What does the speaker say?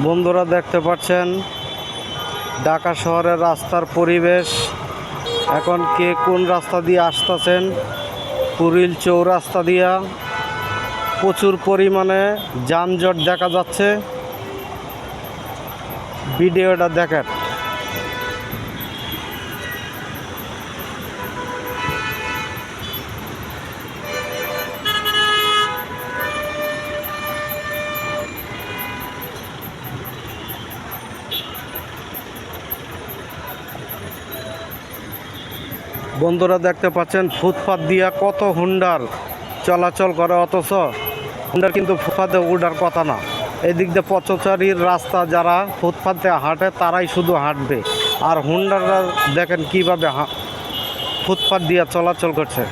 বন্ধুরা দেখতে পাচ্ছেন ঢাকা শহরের রাস্তার পরিবেশ। এখন কে কোন রাস্তা দিয়ে আসতেছেন, কুড়িল চৌরাস্তা দিয়া প্রচুর পরিমাণে যানজট দেখা যাচ্ছে। ভিডিওটা দেখেন। বন্ধুরা দেখতে পাচ্ছেন ফুটপাত দিয়া কত হুন্ডার চলাচল করে, অথচ হুন্ডার কিন্তু ফুটপাতে উঠার কথা না। এদিক দিয়ে পথচারীর রাস্তা, যারা ফুটপাতে হাঁটে তারাই শুধু হাঁটবে, আর হুন্ডাররা দেখেন কিভাবে ফুটপাত দিয়া চলাচল করছে।